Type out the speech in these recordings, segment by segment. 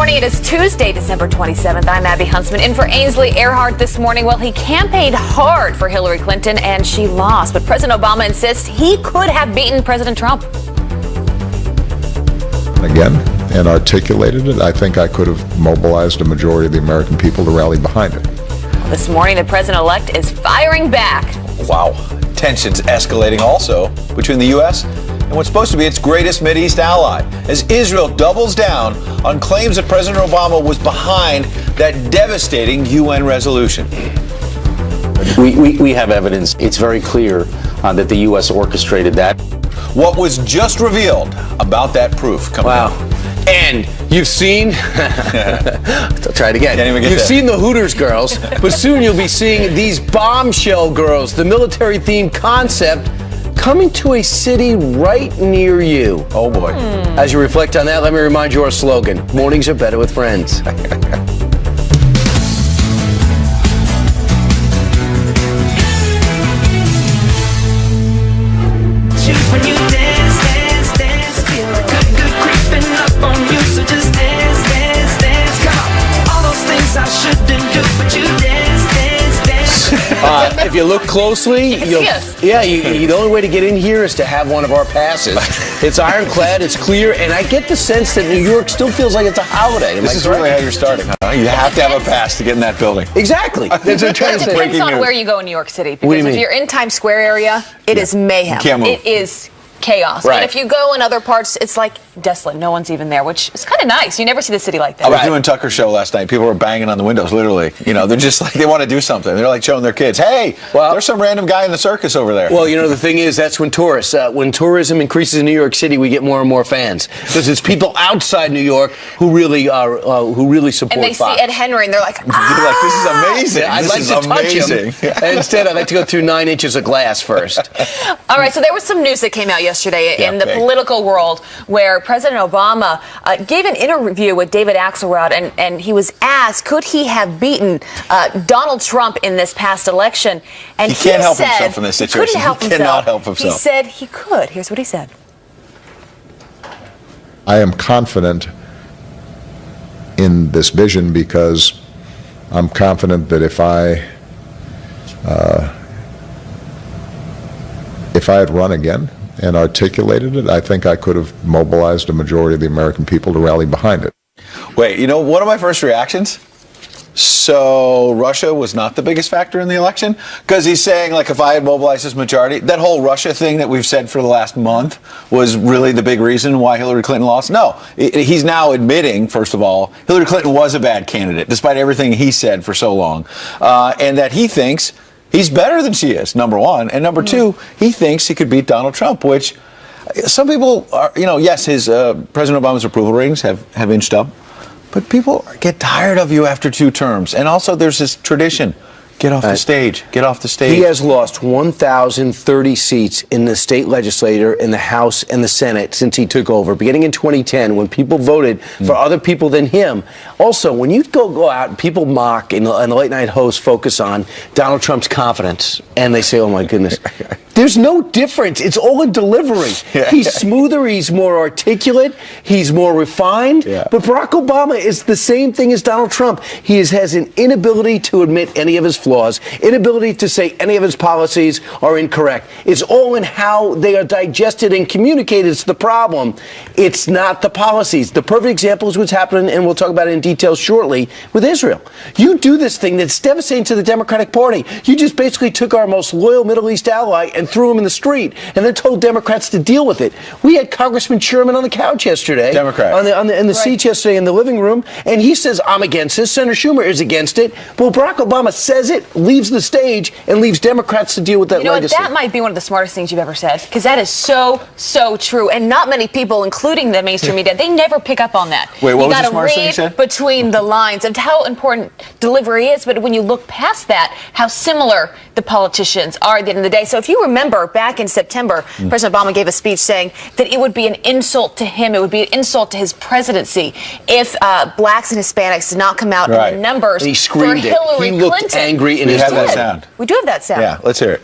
morning. It is Tuesday, December 27th. I'm Abby Huntsman in for Ainsley Earhart this morning. Well, he campaigned hard for Hillary Clinton and she lost. But President Obama insists he could have beaten President Trump. Again, and articulated it, I think I could have mobilized a majority of the American people to rally behind it. This morning, the president-elect is firing back. Wow. Tensions escalating also between the U.S. and what's supposed to be its greatest Mideast ally, as Israel doubles down on claims that President Obama was behind that devastating UN resolution. We have evidence. It's very clear that the U.S. orchestrated that. What was just revealed about that proof coming out. And you've seen, I'll try it again. You've seen the Hooters girls, but soon you'll be seeing these bombshell girls, the military-themed concept coming to a city right near you. Oh boy. As you reflect on that, let me remind you our slogan, mornings are better with friends. When you dance, dance, dance, feel good creeping up on you. So just dance, dance, dance. Come on, all those things I shouldn't do, but you dance, dance, dance. If you look closely, the only way to get in here is to have one of our passes. It's ironclad, it's clear, and I get the sense that New York still feels like it's a holiday. This is really how you're starting, huh? You have to have a pass to get in that building. Exactly. It depends on where you go in New York City. Because if you're in Times Square area, it is mayhem. Can't move. It is chaos. Right. And if you go in other parts, it's like desolate. No one's even there, which is kind of nice. You never see the city like that. I was doing Tucker's show last night. People were banging on the windows, literally. You know, they're just like, they want to do something. They're like showing their kids, hey, there's some random guy in the circus over there. Well, you know, the thing is, that's when when tourism increases in New York City, we get more and more fans. Because it's people outside New York who really support And they Fox. see Ed Henry and they're like, They're like, this is amazing. I'd This like is to touch amazing. him. And instead, I'd like to go through 9 inches of glass first. All right, so there was some news that came out yesterday in the political world where President Obama gave an interview with David Axelrod, and he was asked, could he have beaten Donald Trump in this past election? And he can't help himself in this situation. He cannot help himself. He said he could. Here's what he said. I am confident in this vision because I'm confident that if I had run again and articulated it, I think I could have mobilized a majority of the American people to rally behind it. Wait, you know, one of my first reactions? So Russia was not the biggest factor in the election? Because he's saying, like, if I had mobilized this majority, that whole Russia thing that we've said for the last month was really the big reason why Hillary Clinton lost? No. He's now admitting, first of all, Hillary Clinton was a bad candidate, despite everything he said for so long, and that he thinks he's better than she is, number one. And number two, he thinks he could beat Donald Trump, which some people are, you know, yes, his President Obama's approval ratings have inched up, but people get tired of you after 2 terms. And also there's this tradition. Get off the stage. Get off the stage. He has lost 1,030 seats in the state legislature, in the House and the Senate since he took over, beginning in 2010 when people voted for other people than him. Also, when you go out and people mock and the late night hosts focus on Donald Trump's confidence and they say, oh my goodness, there's no difference. It's all in delivery. He's smoother. He's more articulate. He's more refined. But Barack Obama is the same thing as Donald Trump. He has an inability to admit any of his flaws, inability to say any of his policies are incorrect. It's all in how they are digested and communicated. It's the problem. It's not the policies. The perfect example is what's happening, and we'll talk about it in detail shortly, with Israel. You do this thing that's devastating to the Democratic Party. You just basically took our most loyal Middle East ally and threw him in the street and then told Democrats to deal with it. We had Congressman Sherman on the couch yesterday. Democrat. In the seats yesterday in the living room, and he says, I'm against this. Senator Schumer is against it. But Barack Obama says it, leaves the stage, and leaves Democrats to deal with that legacy. That might be one of the smartest things you've ever said, because that is so true. And not many people, including the mainstream media, they never pick up on that. Wait, what was the smartest thing you said? Between the lines and how important delivery is, but when you look past that, how similar the politicians are at the end of the day. So if you remember, back in September, President Obama gave a speech saying that it would be an insult to him, it would be an insult to his presidency if blacks and Hispanics did not come out in the numbers and he screamed for Hillary He looked Clinton. angry in his have that sound. We do have that sound. Yeah, let's hear it.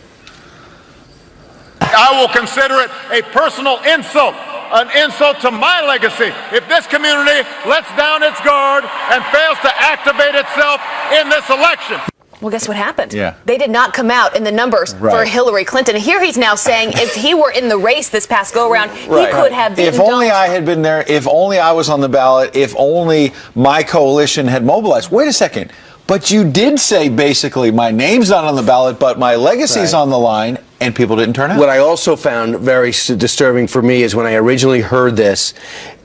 I will consider it a personal insult an insult to my legacy if this community lets down its guard and fails to activate itself in this election. Well, guess what happened? Yeah. They did not come out in the numbers for Right. Hillary Clinton. Here he's now saying if he were in the race this past go-around, Right. he could have beaten If only Donald I had been there, if only I was on the ballot, if only my coalition had mobilized. Wait a second. But you did say basically my name's not on the ballot, but my legacy's Right. on the line, and people didn't turn out. What I also found very disturbing for me is when I originally heard this,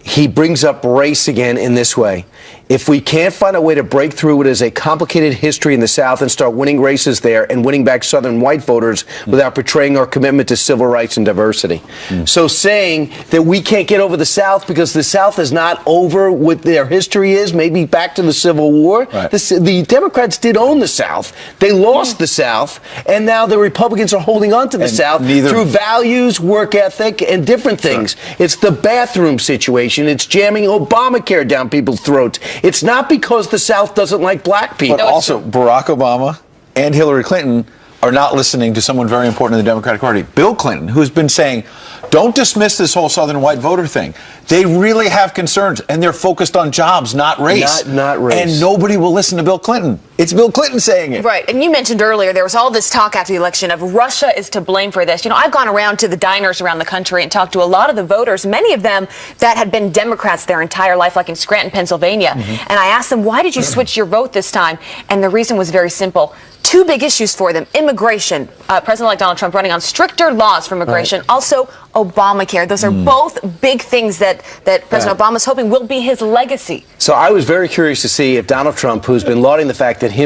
he brings up race again in this way. If we can't find a way to break through what is a complicated history in the South and start winning races there and winning back Southern white voters without betraying our commitment to civil rights and diversity. So saying that we can't get over the South because the South is not over what their history is, maybe back to the Civil War. Right. The Democrats did own the South. They lost the South, and now the Republicans are holding on to the And South neither- through values, work ethic, and different things. It's the bathroom situation. It's jamming Obamacare down people's throats. It's not because the South doesn't like black people. But also, Barack Obama and Hillary Clinton are not listening to someone very important in the Democratic Party, Bill Clinton, who's been saying, don't dismiss this whole Southern white voter thing. They really have concerns, and they're focused on jobs, not race. Not race. And nobody will listen to Bill Clinton. It's Bill Clinton saying it. Right. And you mentioned earlier there was all this talk after the election of Russia is to blame for this. You know, I've gone around to the diners around the country and talked to a lot of the voters, many of them that had been Democrats their entire life, like in Scranton, Pennsylvania. And I asked them, why did you switch your vote this time? And the reason was very simple. Two big issues for them: immigration, President-elect Donald Trump running on stricter laws for immigration, also Obamacare. Those are both big things that President Obama's hoping will be his legacy. So I was very curious to see if Donald Trump, who's been lauding the fact that he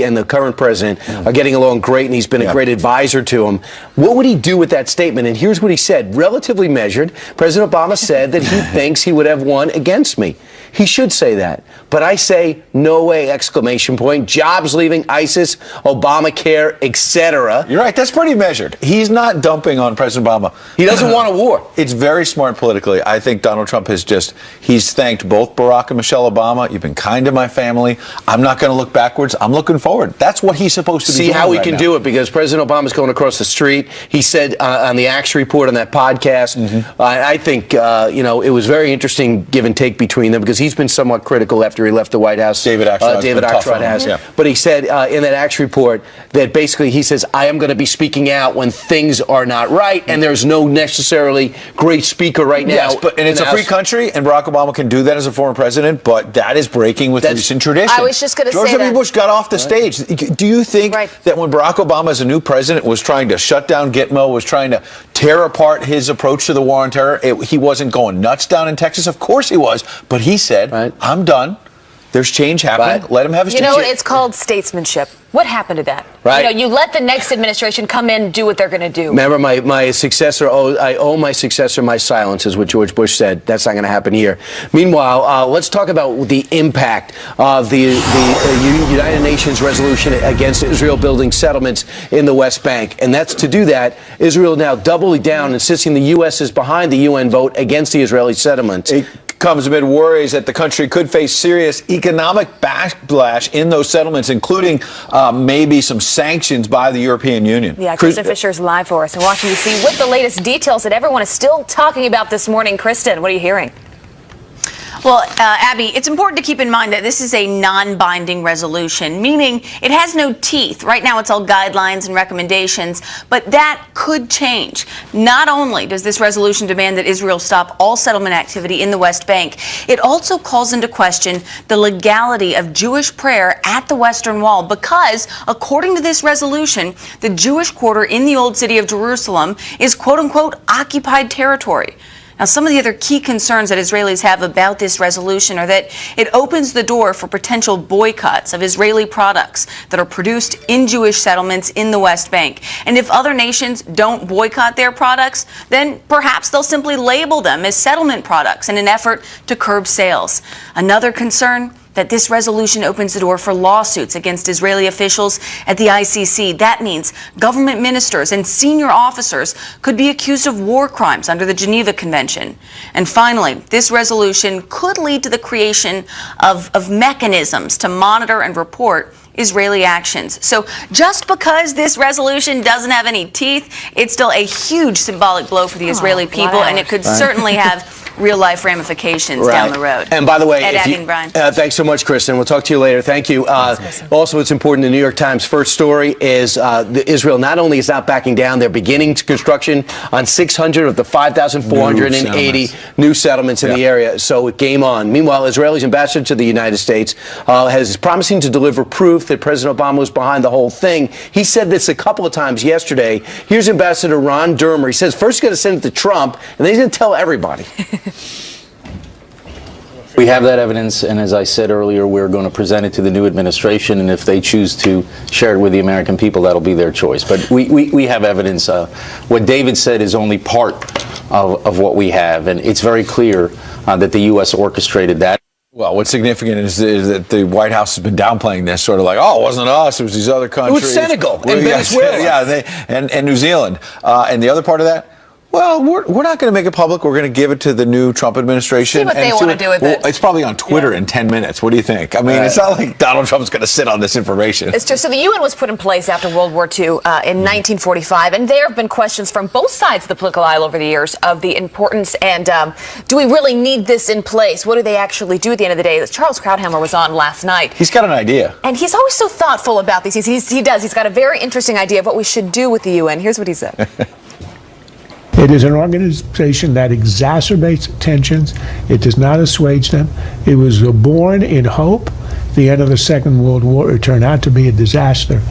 and the current president are getting along great and he's been a great advisor to him, what would he do with that statement? And here's what he said, relatively measured. President Obama said that he thinks he would have won against me. He should say that. But I say, no way, exclamation point. Jobs leaving, ISIS, Obamacare, etc. You're right. That's pretty measured. He's not dumping on President Obama. He doesn't want a war. It's very smart politically. I think Donald Trump he's thanked both Barack and Michelle Obama. You've been kind to my family. I'm not going to look backwards. I'm looking forward. That's what he's supposed to be doing. See how he right can now. do it, because President Obama's going across the street. He said on the Axe Report on that podcast, I think, it was very interesting give and take between them, because he's been somewhat critical after he left the White House. David Axelrod's been tough on him. has. Yeah. But he said in that Axe Report that basically he says, I am going to be speaking out when things are not right, and there's no necessarily great speaker right now. Yes, and it's a free country, and Barack Obama can do that as a former president, but that is breaking with recent tradition. I was just going to say George W. that. Bush got off the stage. Do you think that when Barack Obama, as a new president, was trying to shut down Gitmo, was trying to tear apart his approach to the war on terror, he wasn't going nuts down in Texas? Of course he was, but he said, I'm done. There's change happening. Let him have his You change. know, it's called statesmanship. What happened to that? Right. You know, you let the next administration come in, do what they're going to do. Remember, my successor, I owe my successor my silence, is what George Bush said. That's not going to happen here. Meanwhile, let's talk about the impact of the United Nations resolution against Israel building settlements in the West Bank. And that's to do that, Israel now doubling down, insisting the U.S. is behind the UN vote against the Israeli settlements. It comes amid worries that the country could face serious economic backlash in those settlements, including maybe some sanctions by the European Union. Yeah, Kristen Fisher is live for us in Washington, D.C. with the latest details that everyone is still talking about this morning. Kristen, what are you hearing? Well, Abby, it's important to keep in mind that this is a non-binding resolution, meaning it has no teeth. Right now, it's all guidelines and recommendations, but that could change. Not only does this resolution demand that Israel stop all settlement activity in the West Bank, it also calls into question the legality of Jewish prayer at the Western Wall, because, according to this resolution, the Jewish quarter in the Old City of Jerusalem is quote-unquote occupied territory. Now, some of the other key concerns that Israelis have about this resolution are that it opens the door for potential boycotts of Israeli products that are produced in Jewish settlements in the West Bank. And if other nations don't boycott their products, then perhaps they'll simply label them as settlement products in an effort to curb sales. Another concern: that this resolution opens the door for lawsuits against Israeli officials at the ICC. That means government ministers and senior officers could be accused of war crimes under the Geneva Convention. And finally, this resolution could lead to the creation of mechanisms to monitor and report Israeli actions. So just because this resolution doesn't have any teeth, it's still a huge symbolic blow for the Israeli people, and it could certainly have real-life ramifications down the road. And by the way, Abby and Brian. Thanks so much, Kristen. We'll talk to you later. Thank you. Also, it's important, the New York Times' first story is Israel not only is not backing down, they're beginning construction on 600 of the 5,480 new settlements in the area. So game on. Meanwhile, Israel's ambassador to the United States is promising to deliver proof that President Obama was behind the whole thing. He said this a couple of times yesterday. Here's Ambassador Ron Dermer. He says first he's going to send it to Trump, and then he's going to tell everybody. We have that evidence, and as I said earlier, we're going to present it to the new administration, and if they choose to share it with the American people, that'll be their choice. But we have evidence. What David said is only part of what we have, and it's very clear that the U.S. orchestrated that. Well, what's significant is that the White House has been downplaying this, sort of like, oh, it wasn't us, it was these other countries. It was Senegal and Venezuela. Yeah, and New Zealand. And the other part of that, well, we're not going to make it public. We're going to give it to the new Trump administration. See what they want to do with it. It's probably on Twitter in 10 minutes. What do you think? I mean, it's not like Donald Trump's going to sit on this information. It's true. So the UN was put in place after World War II in 1945, and there have been questions from both sides of the political aisle over the years of the importance and do we really need this in place? What do they actually do at the end of the day? Charles Krauthammer was on last night. He's got an idea. And he's always so thoughtful about these. He does. He's got a very interesting idea of what we should do with the UN. Here's what he said. It is an organization that exacerbates tensions. It does not assuage them. It was born in hope. The end of the Second World War, it turned out to be a disaster.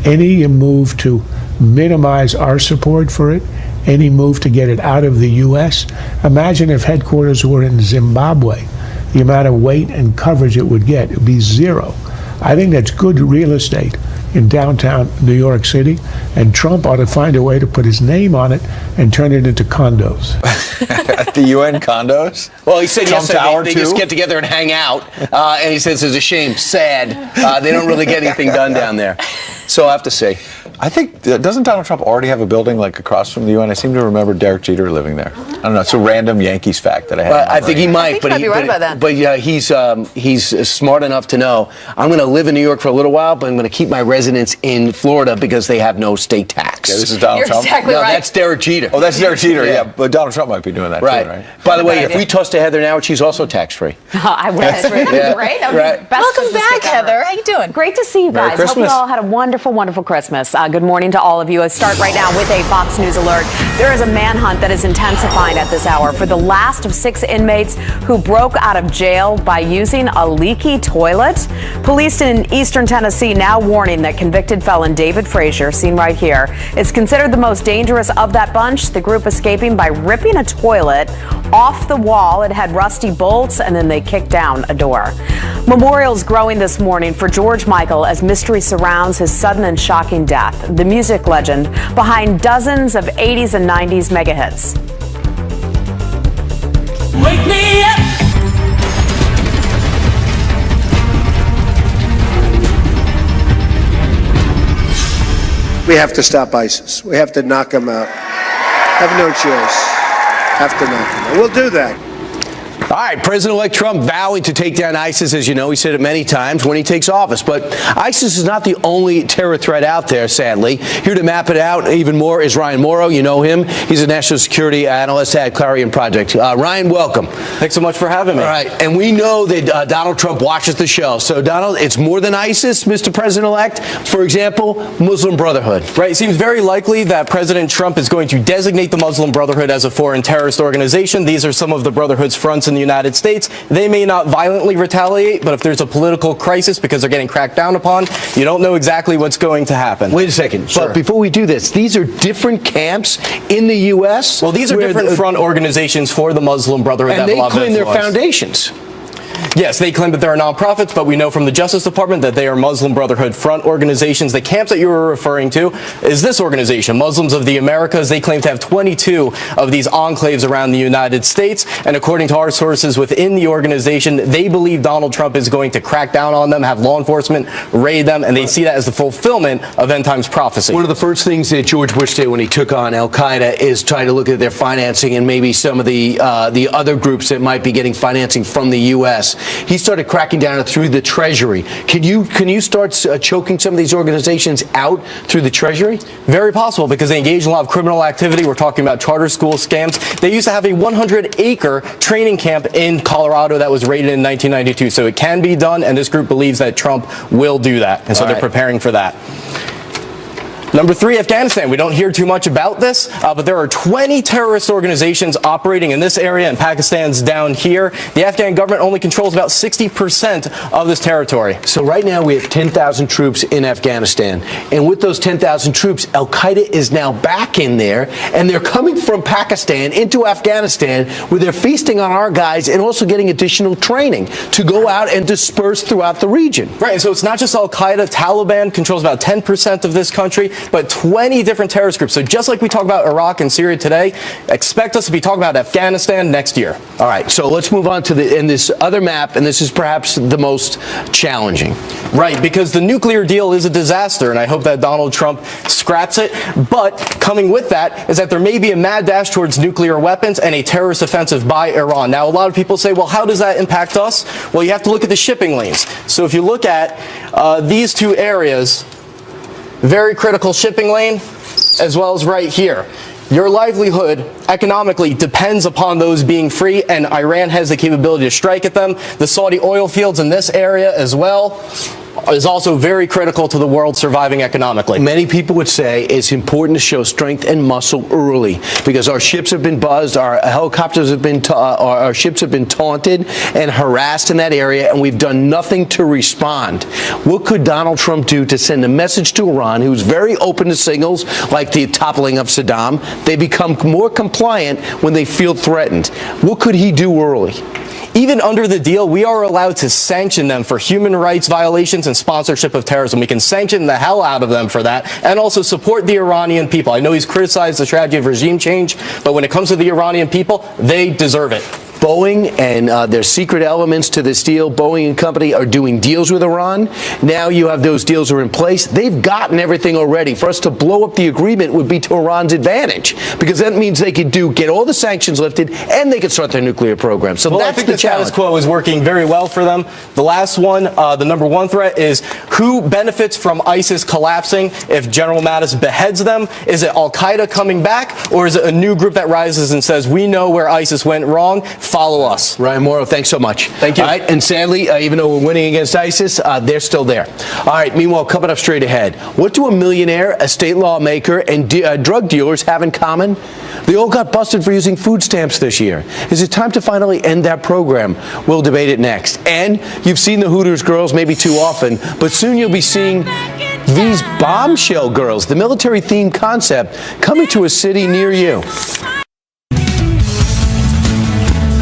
Any move to minimize our support for it, any move to get it out of the U.S. Imagine if headquarters were in Zimbabwe. The amount of weight and coverage it would get would be zero. I think that's good real estate in downtown New York City, and Trump ought to find a way to put his name on it and turn it into condos. At the UN condos? Well, he said Trump Tower they just get together and hang out, and he says it's a shame, sad. They don't really get anything done down there. So I have to say, I think, doesn't Donald Trump already have a building like across from the UN? I seem to remember Derek Jeter living there. I don't know. It's a random Yankees fact that I have. I think he might, but yeah, he's smart enough to know I'm going to live in New York for a little while, but I'm going to keep my residence in Florida because they have no state tax. Yeah, this is Donald You're Trump. exactly No, right. that's Derek Jeter. Oh, that's Derek Jeter. Yeah, but Donald Trump might be doing that too, right? By the way, if we toss to Heather now, she's also tax-free. I wish. Yeah. Right? That would be Right. the best Welcome Christmas back, gift ever. Heather. How you doing? Great to see you Merry guys. Hope you Christmas. all had a wonderful, wonderful Christmas. Good morning to all of you. Let's start right now with a Fox News alert. There is a manhunt that is intensifying at this hour for the last of 6 inmates who broke out of jail by using a leaky toilet. Police in eastern Tennessee now warning that convicted felon David Frazier, seen right here, is considered the most dangerous of that bunch. The group escaping by ripping a toilet off the wall. It had rusty bolts, and then they kicked down a door. Memorials growing this morning for George Michael as mystery surrounds his sudden and shocking death. The music legend behind dozens of 80s and 90s mega hits. Wake me up. We have to stop ISIS. We have to knock them out. Have no choice. Have to knock them out. We'll do that. All right, President-elect Trump vowing to take down ISIS, as you know, he said it many times when he takes office. But ISIS is not the only terror threat out there, sadly. Here to map it out even more is Ryan Morrow. You know him. He's a national security analyst at Clarion Project. Ryan, welcome. Thanks so much for having me. All right, and we know that Donald Trump watches the show. So, Donald, it's more than ISIS, Mr. President-elect. For example, Muslim Brotherhood. Right, it seems very likely that President Trump is going to designate the Muslim Brotherhood as a foreign terrorist organization. These are some of the Brotherhood's fronts in the United States. They may not violently retaliate, but if there's a political crisis because they're getting cracked down upon, you don't know exactly what's going to happen. Wait a second. Sure. But before we do this, these are different camps in the U.S.? Well, these are different front organizations for the Muslim Brotherhood and that they have a lot of claim their influence. foundations. Yes, they claim that they're nonprofits, but we know from the Justice Department that they are Muslim Brotherhood front organizations. The camps that you were referring to is this organization, Muslims of the Americas. They claim to have 22 of these enclaves around the United States. And according to our sources within the organization, they believe Donald Trump is going to crack down on them, have law enforcement raid them, and they see that as the fulfillment of end times prophecy. One of the first things that George Bush did when he took on al-Qaeda is try to look at their financing and maybe some of the other groups that might be getting financing from the U.S. U.S. He started cracking down through the Treasury. Can you start choking some of these organizations out through the Treasury? Very possible, because they engage in a lot of criminal activity. We're talking about charter school scams. They used to have a 100-acre training camp in Colorado that was raided in 1992. So it can be done, and this group believes that Trump will do that. And so they're preparing for that. Number 3, Afghanistan. We don't hear too much about this, but there are 20 terrorist organizations operating in this area, and Pakistan's down here. The Afghan government only controls about 60% of this territory. So right now we have 10,000 troops in Afghanistan. And with those 10,000 troops, Al-Qaeda is now back in there, and they're coming from Pakistan into Afghanistan, where they're feasting on our guys and also getting additional training to go out and disperse throughout the region. Right, and so it's not just Al-Qaeda. Taliban controls about 10% of this country, but 20 different terrorist groups. So just like we talk about Iraq and Syria today, expect us to be talking about Afghanistan next year. All right, so let's move on to this other map, and this is perhaps the most challenging. Right, because the nuclear deal is a disaster, and I hope that Donald Trump scraps it. But coming with that is that there may be a mad dash towards nuclear weapons and a terrorist offensive by Iran. Now, a lot of people say, well, how does that impact us? Well, you have to look at the shipping lanes. So if you look at these two areas, very critical shipping lane, as well as right here. Your livelihood economically depends upon those being free, and Iran has the capability to strike at them. The Saudi oil fields in this area as well is also very critical to the world surviving economically. Many people would say it's important to show strength and muscle early, because our ships have been buzzed, our helicopters have been, our ships have been taunted and harassed in that area, and we've done nothing to respond. What could Donald Trump do to send a message to Iran, who's very open to signals like the toppling of Saddam? They become more compliant when they feel threatened. What could he do early? Even under the deal, we are allowed to sanction them for human rights violations and sponsorship of terrorism. We can sanction the hell out of them for that, and also support the Iranian people. I know he's criticized the strategy of regime change, but when it comes to the Iranian people, they deserve it. Boeing and their secret elements to this deal, Boeing and company are doing deals with Iran. Now you have those deals are in place. They've gotten everything already. For us to blow up the agreement would be to Iran's advantage, because that means they could get all the sanctions lifted and they could start their nuclear program. So well, that's I think the status quo is working very well for them. The last one, the number 1 threat is who benefits from ISIS collapsing if General Mattis beheads them? Is it Al-Qaeda coming back, or is it a new group that rises and says, we know where ISIS went wrong? Follow us. Ryan Morrow, thanks so much. Thank you. All right, and sadly, even though we're winning against ISIS, they're still there. All right, meanwhile, coming up straight ahead, what do a millionaire, a state lawmaker, and drug dealers have in common? They all got busted for using food stamps this year. Is it time to finally end that program? We'll debate it next. And you've seen the Hooters girls maybe too often, but soon you'll be seeing these bombshell girls, the military-themed concept, coming to a city near you.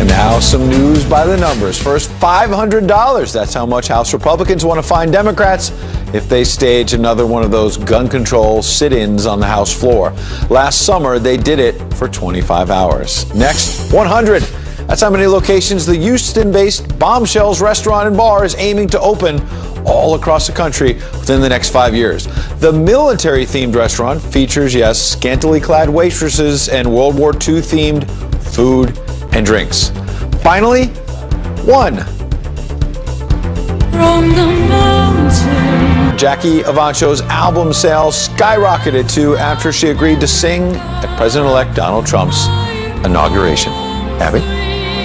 And now some news by the numbers. First, $500. That's how much House Republicans want to fine Democrats if they stage another one of those gun control sit-ins on the House floor. Last summer, they did it for 25 hours. Next, 100. That's how many locations the Houston-based Bombshells restaurant and bar is aiming to open all across the country within the next 5 years. The military-themed restaurant features, yes, scantily clad waitresses and World War II-themed food and drinks. Finally, 1. From the mountain. Jackie Evancho's album sales skyrocketed too after she agreed to sing at President-elect Donald Trump's inauguration. Abby?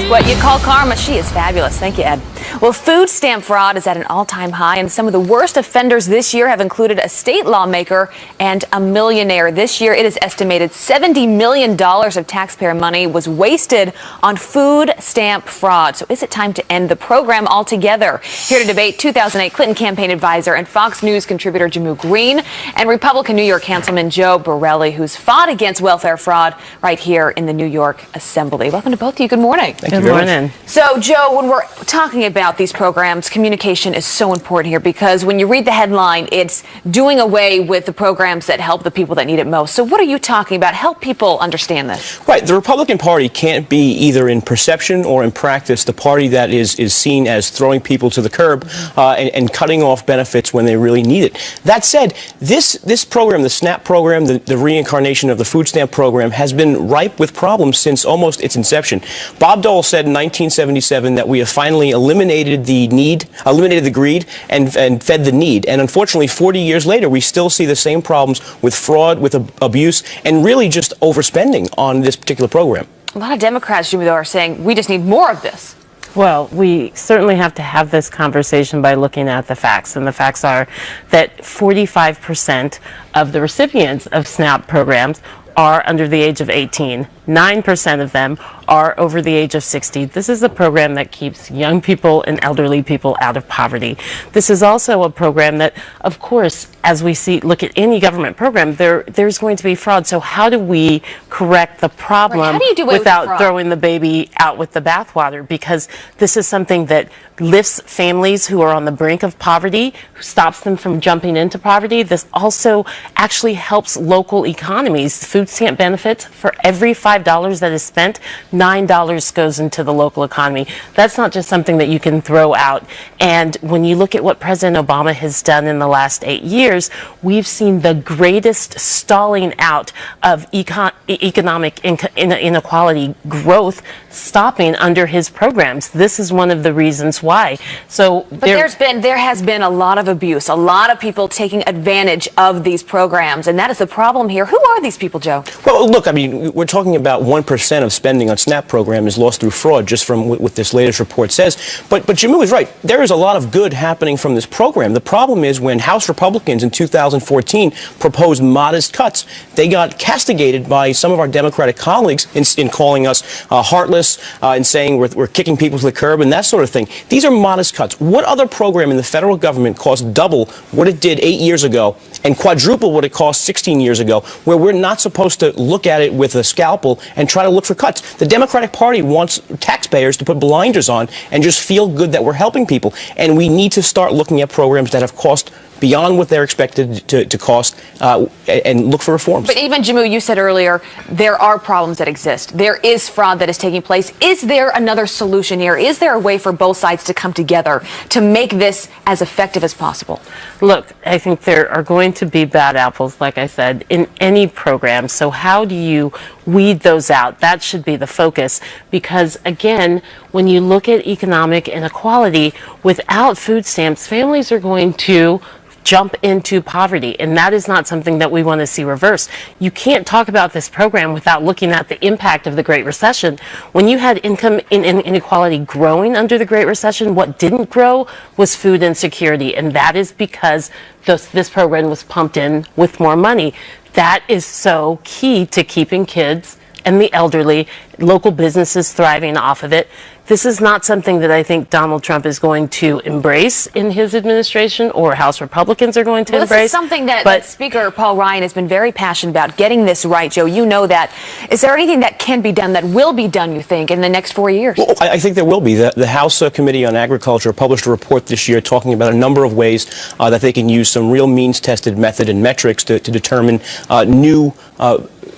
What you call karma. She is fabulous. Thank you, Ed. Well, food stamp fraud is at an all-time high, and some of the worst offenders this year have included a state lawmaker and a millionaire. This year, it is estimated $70 million of taxpayer money was wasted on food stamp fraud. So is it time to end the program altogether? Here to debate, 2008 Clinton campaign advisor and Fox News contributor Jamu Green and Republican New York Councilman Joe Borelli, who's fought against welfare fraud right here in the New York Assembly. Welcome to both of you. Good morning. Thank you very much. So, Joe, when we're talking about these programs, communication is so important here, because when you read the headline, it's doing away with the programs that help the people that need it most. So what are you talking about? Help people understand this. Right. The Republican Party can't be, either in perception or in practice, the party that is seen as throwing people to the curb and cutting off benefits when they really need it. That said, this program, the SNAP program, the reincarnation of the food stamp program, has been ripe with problems since almost its inception. Bob Dole all said in 1977 that we have finally eliminated the greed, and fed the need. And unfortunately, 40 years later, we still see the same problems with fraud, with abuse, and really just overspending on this particular program. A lot of Democrats, Jimmy, though, are saying we just need more of this. Well, we certainly have to have this conversation by looking at the facts. And the facts are that 45% of the recipients of SNAP programs are under the age of 18. 9% of them are over the age of 60. This is a program that keeps young people and elderly people out of poverty. This is also a program that, of course, as we look at any government program, there's going to be fraud. So how do we correct the problem How do you do away with the without fraud? throwing the baby out with the bathwater? Because this is something that lifts families who are on the brink of poverty, stops them from jumping into poverty. This also actually helps local economies. Food stamp benefits, for every $5 that is spent, $9 goes into the local economy. That's not just something that you can throw out. And when you look at what President Obama has done in the last 8 years, we've seen the greatest stalling out of economic inequality growth stopping under his programs. This is one of the reasons why. So, but there has been a lot of abuse, a lot of people taking advantage of these programs, and that is the problem here. Who are these people, Joe? Well, look, I mean, we're talking about 1% of spending on SNAP program is lost through fraud, just from what this latest report says. But Jimmy was right. There is a lot of good happening from this program. The problem is when House Republicans in 2014 proposed modest cuts, they got castigated by some of our Democratic colleagues in calling us heartless, and saying we're kicking people to the curb and that sort of thing. These are modest cuts. What other program in the federal government costs double what it did 8 years ago and quadruple what it cost 16 years ago, where we're not supposed to look at it with a scalpel and try to look for cuts? The Democratic Party wants taxpayers to put blinders on and just feel good that we're helping people. And we need to start looking at programs that have cost beyond what they're expected to cost, and look for reforms. But even, Jimmy, you said earlier, there are problems that exist. There is fraud that is taking place. Is there another solution here? Is there a way for both sides to come together to make this as effective as possible? Look, I think there are going to be bad apples, like I said, in any program. So how do you weed those out? That should be the focus. Because, again, when you look at economic inequality, without food stamps, families are going to jump into poverty, and that is not something that we want to see reversed. You can't talk about this program without looking at the impact of the Great Recession. When you had income inequality growing under the Great Recession, what didn't grow was food insecurity, and that is because this program was pumped in with more money. That is so key to keeping kids and the elderly, local businesses thriving off of it. This is not something that I think Donald Trump is going to embrace in his administration, or House Republicans are going to embrace. This is something that Speaker Paul Ryan has been very passionate about, getting this right. Joe, you know that. Is there anything that can be done, that will be done, you think, in the next 4 years? Well, I think there will be. The House Committee on Agriculture published a report this year talking about a number of ways that they can use some real means-tested method and metrics to determine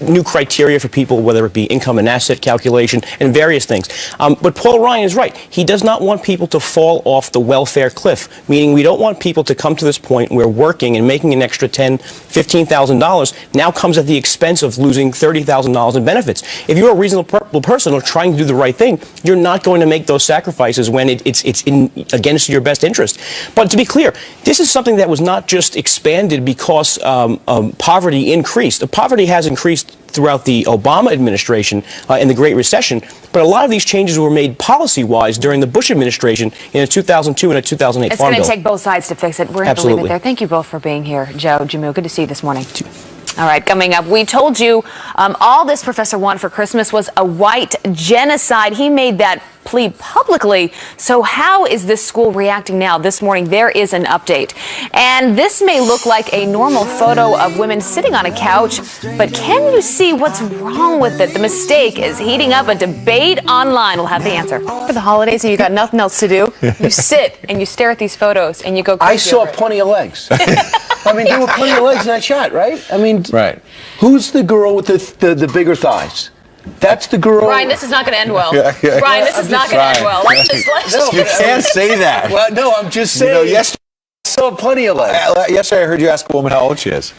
new criteria for people, whether it be income and asset calculation and various things. But Paul Ryan is right. He does not want people to fall off the welfare cliff, meaning we don't want people to come to this point where working and making an extra $10,000, $15,000 now comes at the expense of losing $30,000 in benefits. If you're a reasonable person or trying to do the right thing, you're not going to make those sacrifices when it's against your best interest. But to be clear, this is something that was not just expanded because poverty increased. The poverty has increased throughout the Obama administration in the Great Recession, but a lot of these changes were made policy-wise during the Bush administration in a 2002 and a 2008 It's farm going bill. to take both sides to fix it. We're going to leave it there. Thank you both for being here. Joe, Jimmy, good to see you this morning. All right, coming up, we told you all this professor wanted for Christmas was a white genocide. He made that plea publicly. So how is this school reacting now? This morning, there is an update. And this may look like a normal photo of women sitting on a couch, but can you see what's wrong with it? The mistake is heating up a debate online. We'll have the answer. For the holidays and you got nothing else to do, you sit and you stare at these photos and you go crazy. I saw plenty of legs. I mean, there were plenty of legs in that shot, right? I mean, right. Who's the girl with the bigger thighs? That's the girl. Brian, this is not going to end well. Brian, this is not going to end well. Let's just You can't say that. Well, no, I'm just saying. Yesterday I saw plenty of legs. Yesterday I heard you ask a woman how old she is.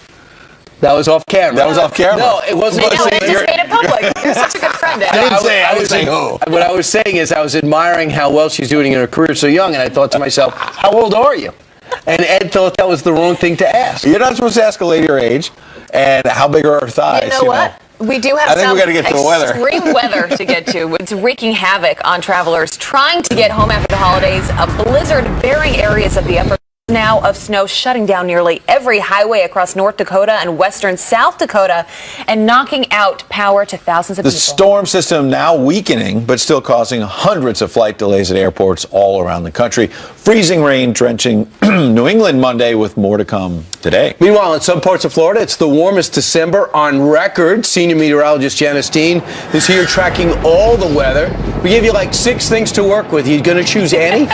That was off camera. That was off camera. No, it wasn't. I know, I just made it public. You're such a good friend, Ed. I didn't say it. I didn't say who. What I was saying is I was admiring how well she's doing in her career so young, and I thought to myself, how old are you? And Ed thought that was the wrong thing to ask. You're not supposed to ask a lady her age and how big are her thighs. You know what? We do have I think some we gotta get to the weather. extreme weather to get to. It's wreaking havoc on travelers trying to get home after the holidays. A blizzard bearing areas of the upper now of snow shutting down nearly every highway across North Dakota and western South Dakota and knocking out power to thousands of The people. storm system now weakening, but still causing hundreds of flight delays at airports all around the country. Freezing rain drenching New England Monday, with more to come today. Meanwhile, in some parts of Florida, it's the warmest December on record. Senior meteorologist Janice Dean is here tracking all the weather. We gave you like 6 things to work with. You going to choose any?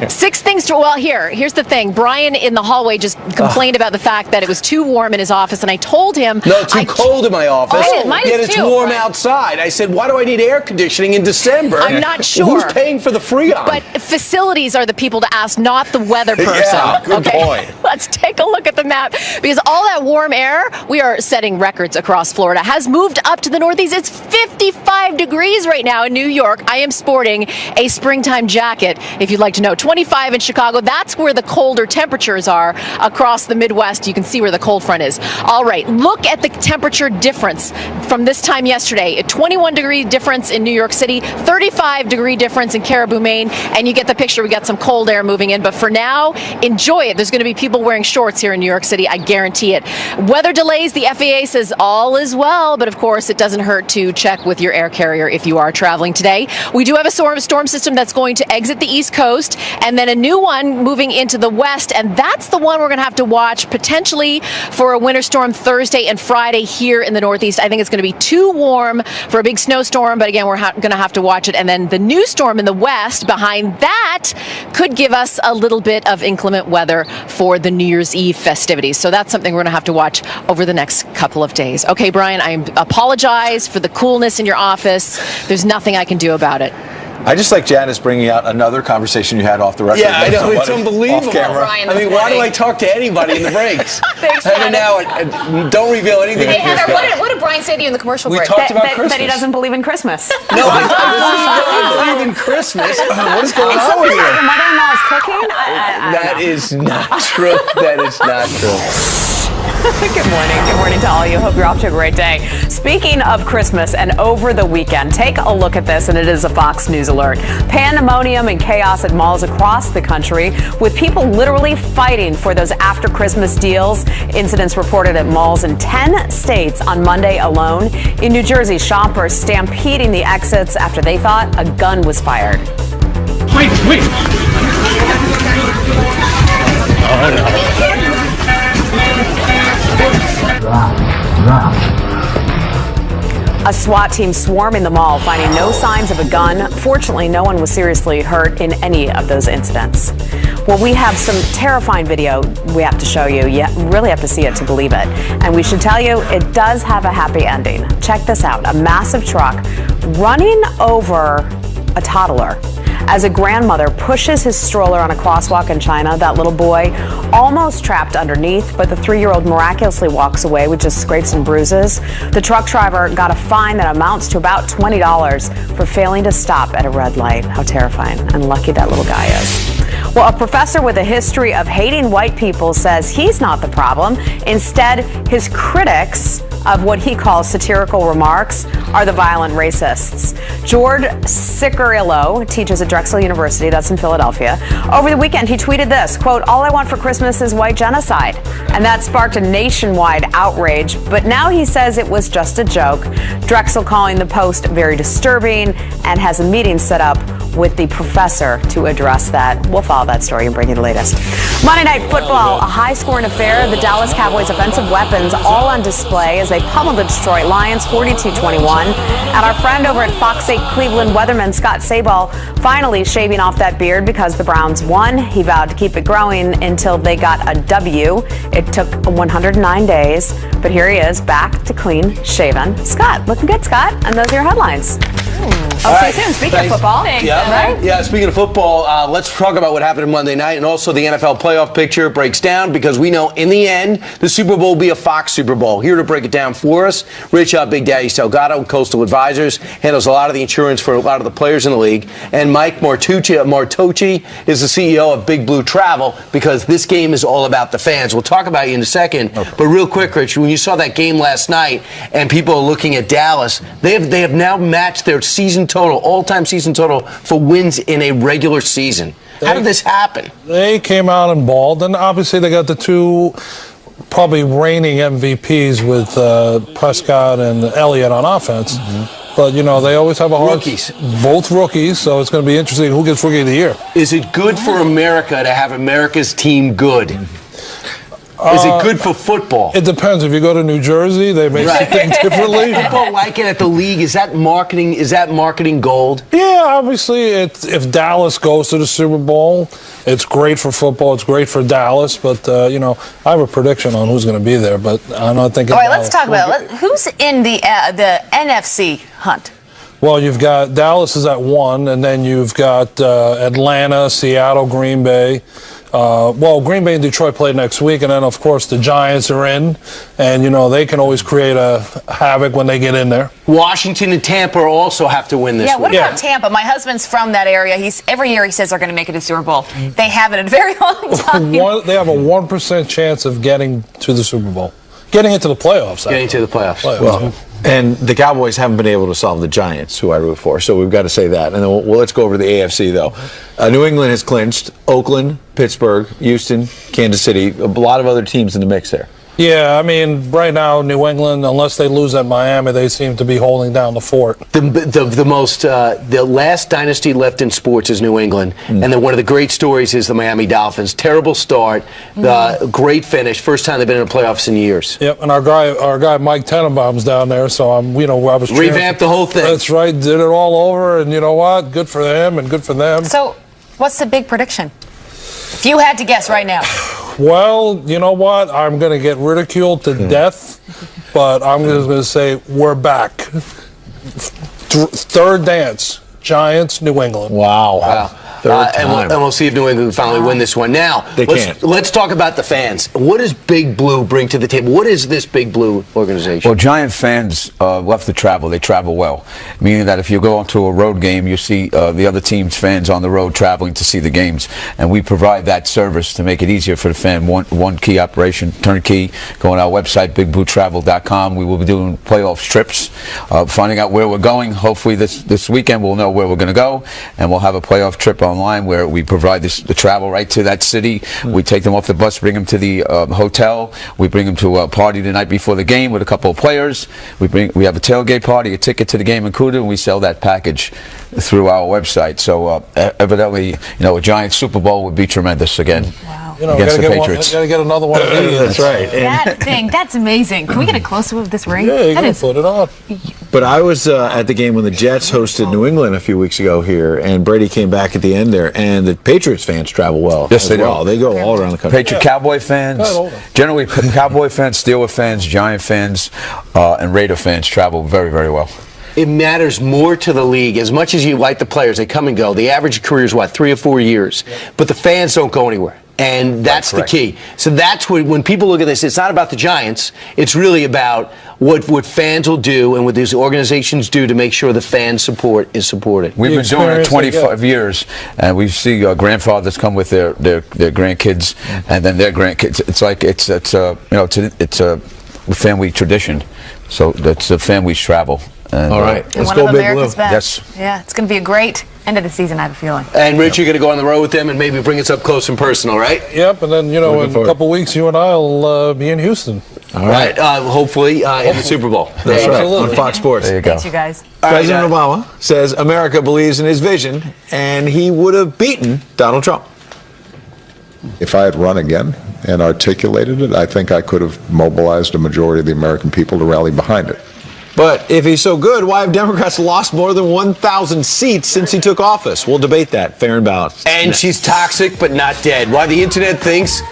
6 things to, well, here's the thing. Brian in the hallway just complained about the fact that it was too warm in his office, and I told him... No, too cold in my office. Mine Yet is it's too. warm outside. I said, why do I need air conditioning in December? I'm not sure. Who's paying for the Freon? But facilities are the people to ask, not the weather person. Yeah, good point. Let's take a look at the map, because all that warm air, we are setting records across Florida, has moved up to the northeast. It's 55 degrees right now in New York. I am sporting a springtime jacket, if you'd like to know. 25 in Chicago. That's where the colder temperatures are across the Midwest. You can see where the cold front is. All right, look at the temperature difference from this time yesterday. A 21-degree difference in New York City, 35-degree difference in Caribou, Maine, and you get the picture. We got some cold air moving in, but for now, enjoy it. There's going to be people wearing shorts here in New York City, I guarantee it. Weather delays, the FAA says all is well, but of course, it doesn't hurt to check with your air carrier if you are traveling today. We do have a storm system that's going to exit the East Coast, and then a new one moving into the West, and that's the one we're going to have to watch potentially for a winter storm Thursday and Friday here in the Northeast. I think it's going to be too warm for a big snowstorm, but again, we're going to have to watch it. And then the new storm in the West behind that could give us a little bit of inclement weather for the New Year's Eve festivities. So that's something we're going to have to watch over the next couple of days. Okay, Brian, I apologize for the coolness in your office. There's nothing I can do about it. I just like Janice bringing out another conversation you had off the record. Yeah, I know. It's unbelievable. Off camera. Brian, I mean, why do I talk to anybody in the breaks? Thanks, Heather, now, don't reveal anything. Hey, Heather, what did Brian say to you in the commercial We break? talked about That Christmas. he doesn't believe in Christmas. No, I believe in Christmas. What is going on Something with about you? your mother-in-law is cooking? I That is not true. That is not true. Good morning. Good morning to all you. Hope you're off to a great day. Speaking of Christmas and over the weekend, take a look at this, and it is a Fox News alert. Pandemonium and chaos at malls across the country, with people literally fighting for those after Christmas deals. Incidents reported at malls in 10 states on Monday alone. In New Jersey, shoppers stampeding the exits after they thought a gun was fired. Wait. Oh, no. A SWAT team swarming the mall, finding no signs of a gun. Fortunately, no one was seriously hurt in any of those incidents. Well, we have some terrifying video we have to show you. You really have to see it to believe it. And we should tell you, it does have a happy ending. Check this out. A massive truck running over a toddler. As a grandmother pushes his stroller on a crosswalk in China, that little boy almost trapped underneath, but the 3-year-old miraculously walks away with just scrapes and bruises. The truck driver got a fine that amounts to about $20 for failing to stop at a red light. How terrifying and lucky that little guy is. Well, a professor with a history of hating white people says he's not the problem. Instead, his critics of what he calls satirical remarks are the violent racists. George Cicarillo teaches at Drexel University, that's in Philadelphia. Over the weekend, he tweeted this, quote, "All I want for Christmas is white genocide." And that sparked a nationwide outrage, but now he says it was just a joke. Drexel calling the post very disturbing and has a meeting set up with the professor to address that. We'll follow that story and bring you the latest. Monday Night Football, a high-scoring affair. The Dallas Cowboys' offensive weapons all on display as they pummeled the Detroit Lions 42-21. And our friend over at Fox 8 Cleveland weatherman Scott Sabol finally shaving off that beard because the Browns won. He vowed to keep it growing until they got a W. It took 109 days, but here he is back to clean shaven. Scott, looking good, Scott. And those are your headlines. Okay, soon. Speaking of football, Yeah, speaking of football, let's talk about what happened Monday night and also the NFL playoff picture breaks down because we know in the end the Super Bowl will be a Fox Super Bowl. Here to break it down for us, Rich Big Daddy Salgado, Coastal Advisors, handles a lot of the insurance for a lot of the players in the league, and Mike Martucci is the CEO of Big Blue Travel because this game is all about the fans. We'll talk about you in a second, but real quick, Rich, when you saw that game last night and people are looking at Dallas, they have now matched their season total, all-time season total for wins in a regular season. How did this happen? They came out and balled, and obviously they got the two probably reigning MVPs with Prescott and Elliott on offense. But, you know, they always have a hard... Rookies. Both rookies, so it's going to be interesting who gets Rookie of the Year. Is it good for America to have America's team good? Is it good for football? It depends. If you go to New Jersey, they may see things differently. People like it at the league. Is that marketing gold? Yeah, obviously, if Dallas goes to the Super Bowl, it's great for football. It's great for Dallas. But, you know, I have a prediction on who's going to be there, but I'm not thinking... All right, let's talk about it. Who's in the NFC hunt? Well, you've got Dallas is at 1, and then you've got Atlanta, Seattle, Green Bay. Green Bay and Detroit play next week, and then, of course, the Giants are in. And, you know, they can always create a havoc when they get in there. Washington and Tampa also have to win this Yeah, week. what about Tampa? My husband's from that area. Every year he says they're going to make it to Super Bowl. They haven't in a very long time. They have a 1% chance of getting to the Super Bowl. Getting into the playoffs. Getting to the playoffs. Well, and the Cowboys haven't been able to solve the Giants, who I root for, so we've got to say that. And then let's go over to the AFC, though. New England has clinched. Oakland, Pittsburgh, Houston, Kansas City, a lot of other teams in the mix there. Yeah, I mean, right now, New England, unless they lose at Miami, they seem to be holding down the fort. The last dynasty left in sports is New England, and then one of the great stories is the Miami Dolphins. Terrible start, great finish, first time they've been in the playoffs in years. Yep, and our guy Mike Tenenbaum's down there, so I was revamped the whole thing. That's right, did it all over, and you know what? Good for him and good for them. So, what's the big prediction? If you had to guess right now. Well, you know what? I'm going to get ridiculed to death, but I'm just going to say we're back. Third dance, Giants, New England. Wow. And we'll see if New England finally win this one. Now, let's talk about the fans. What does Big Blue bring to the table? What is this Big Blue organization? Well, Giant fans love to travel. They travel well, meaning that if you go onto a road game, you see the other team's fans on the road traveling to see the games. And we provide that service to make it easier for the fan. One key operation, turnkey. Go on our website, bigbluetravel.com. We will be doing playoff trips, finding out where we're going. Hopefully this weekend we'll know where we're going to go, and we'll have a playoff trip online where we provide the travel right to that city. We take them off the bus, bring them to the hotel. We bring them to a party the night before the game with a couple of players. We have a tailgate party, a ticket to the game included, and we sell that package through our website. So evidently, you know, a Giant Super Bowl would be tremendous again. You know, against the Patriots. Got to get another one of these. That's right. That's amazing. Can we get a close-up of this ring? Yeah, you got to put it on. But I was at the game when the Jets hosted New England a few weeks ago here, and Brady came back at the end there, and the Patriots fans travel well. Yes, they do. They go all around the country. Patriot Cowboy fans, generally Cowboy fans, Steeler fans, Giant fans, and Raider fans travel very, very well. It matters more to the league. As much as you like the players, they come and go. The average career is, 3 or 4 years? But the fans don't go anywhere. And that's the key. So that's when people look at this, it's not about the Giants. It's really about what fans will do and what these organizations do to make sure the fan support is supported. We've been doing it 25 years, and we see grandfathers come with their grandkids, and then their grandkids. It's like it's a family tradition. So that's a family travel. And, all right, let's one go of Big America's Blue. Best. Yes. Yeah, it's going to be a great end of the season, I have a feeling. And Rich, you're going to go on the road with them and maybe bring us up close and personal, right? Yep, and then, in a couple weeks, you and I will be in Houston. All right. Hopefully in the Super Bowl. That's right, on Fox Sports. There you go. Thanks, you guys. President Obama says America believes in his vision, and he would have beaten Donald Trump. If I had run again and articulated it, I think I could have mobilized a majority of the American people to rally behind it. But if he's so good, why have Democrats lost more than 1,000 seats since he took office? We'll debate that, fair and balanced. And she's toxic but not dead. Why the internet thinks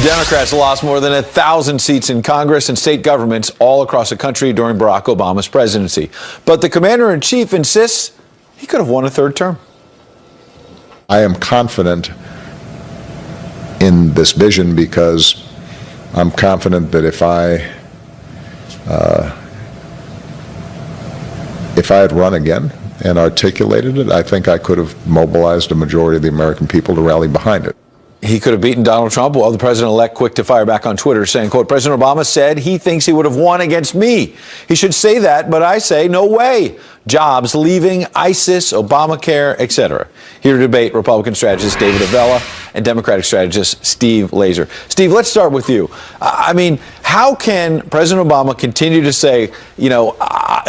Democrats lost more than 1,000 seats in Congress and state governments all across the country during Barack Obama's presidency. But the commander-in-chief insists he could have won a third term. I am confident in this vision because I'm confident that if I had run again and articulated it, I think I could have mobilized a majority of the American people to rally behind it. He could have beaten Donald Trump. Well, the president-elect quick to fire back on Twitter saying, quote, President Obama said he thinks he would have won against me. He should say that, but I say no way. Jobs, leaving, ISIS, Obamacare, etc. Here to debate Republican strategist David Avella and Democratic strategist Steve Laser. Steve, let's start with you. I mean, how can President Obama continue to say,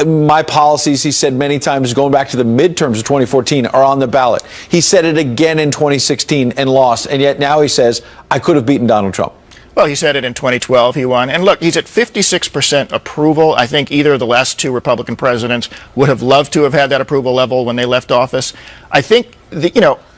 my policies, he said many times going back to the midterms of 2014, are on the ballot. He said it again in 2016 and lost, and yet now he says, I could have beaten Donald Trump. Well, he said it in 2012, he won. And look, he's at 56% approval. I think either of the last two Republican presidents would have loved to have had that approval level when they left office. I think,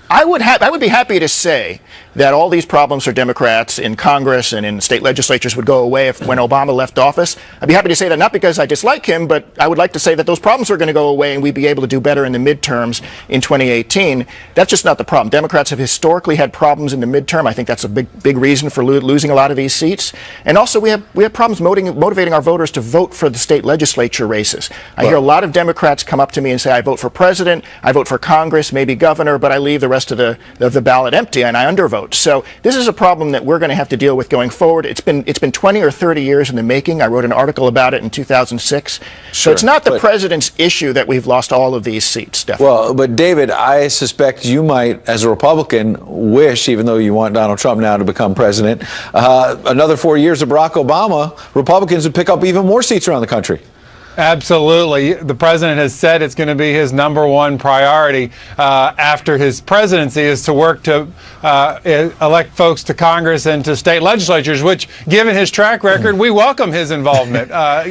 I would be happy to say that all these problems for Democrats in Congress and in state legislatures would go away when Obama left office. I'd be happy to say that not because I dislike him, but I would like to say that those problems are going to go away and we'd be able to do better in the midterms in 2018. That's just not the problem. Democrats have historically had problems in the midterm. I think that's a big reason for losing a lot of these seats. And also we have problems motivating our voters to vote for the state legislature races. I hear a lot of Democrats come up to me and say, I vote for president, I vote for Congress, maybe governor, but I leave the rest of the ballot empty and I undervote. So this is a problem that we're going to have to deal with going forward. It's been 20 or 30 years in the making. I wrote an article about it in 2006. So it's not the president's issue that we've lost all of these seats, definitely. Well, but David, I suspect you might, as a Republican, wish, even though you want Donald Trump now to become president, another 4 years of Barack Obama, Republicans would pick up even more seats around the country. Absolutely. The president has said it's going to be his number one priority after his presidency is to work to elect folks to Congress and to state legislatures, which, given his track record, we welcome his involvement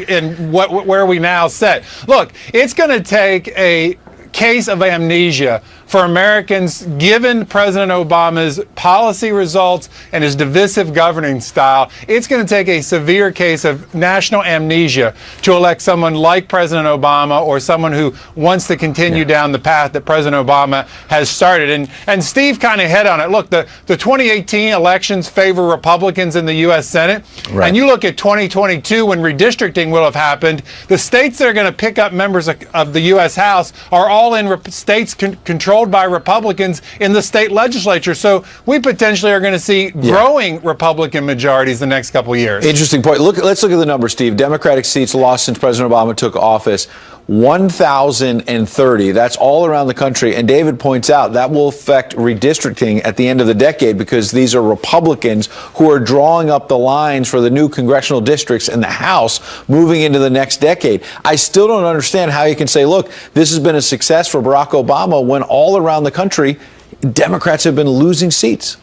in where we now sit. Look, it's going to take a case of amnesia for Americans, given President Obama's policy results and his divisive governing style. It's going to take a severe case of national amnesia to elect someone like President Obama or someone who wants to continue down the path that President Obama has started. And Steve kind of hit on it. Look, the 2018 elections favor Republicans in the U.S. Senate. Right. And you look at 2022 when redistricting will have happened, the states that are going to pick up members of the U.S. House are all in states controlled by Republicans in the state legislature. So we potentially are going to see growing Republican majorities the next couple of years. Interesting point. Let's look at the numbers, Steve. Democratic seats lost since President Obama took office, 1,030. That's all around the country. And David points out that will affect redistricting at the end of the decade because these are Republicans who are drawing up the lines for the new congressional districts in the House moving into the next decade. I still don't understand how you can say, look, this has been a success for Barack Obama when all around the country, Democrats have been losing seats.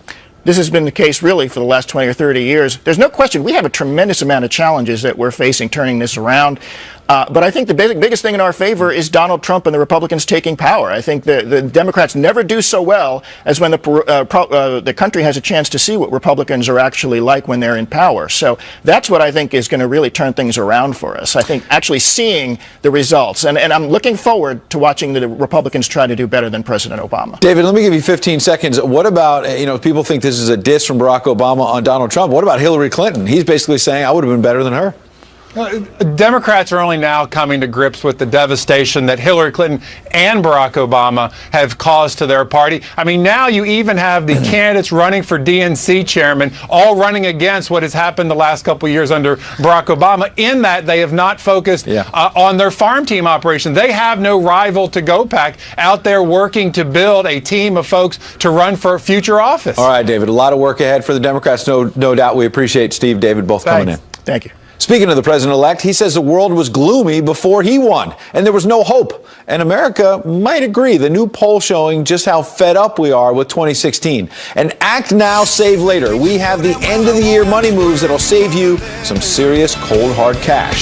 This has been the case really for the last 20 or 30 years. There's no question we have a tremendous amount of challenges that we're facing turning this around. But I think the biggest thing in our favor is Donald Trump and the Republicans taking power. I think the Democrats never do so well as when the country has a chance to see what Republicans are actually like when they're in power. So that's what I think is going to really turn things around for us. I think actually seeing the results. And I'm looking forward to watching the Republicans try to do better than President Obama. David, let me give you 15 seconds. What about, people think this is a diss from Barack Obama on Donald Trump. What about Hillary Clinton? He's basically saying, I would have been better than her. Democrats are only now coming to grips with the devastation that Hillary Clinton and Barack Obama have caused to their party. I mean, now you even have the candidates running for DNC chairman all running against what has happened the last couple of years under Barack Obama, in that they have not focused on their farm team operation. They have no rival to GOPAC out there working to build a team of folks to run for future office. All right, David, a lot of work ahead for the Democrats, no doubt. We appreciate Steve, David, both coming in. Thank you. Speaking of the president-elect, he says the world was gloomy before he won, and there was no hope. And America might agree. The new poll showing just how fed up we are with 2016. And act now, save later. We have the end-of-the-year money moves that'll save you some serious cold, hard cash.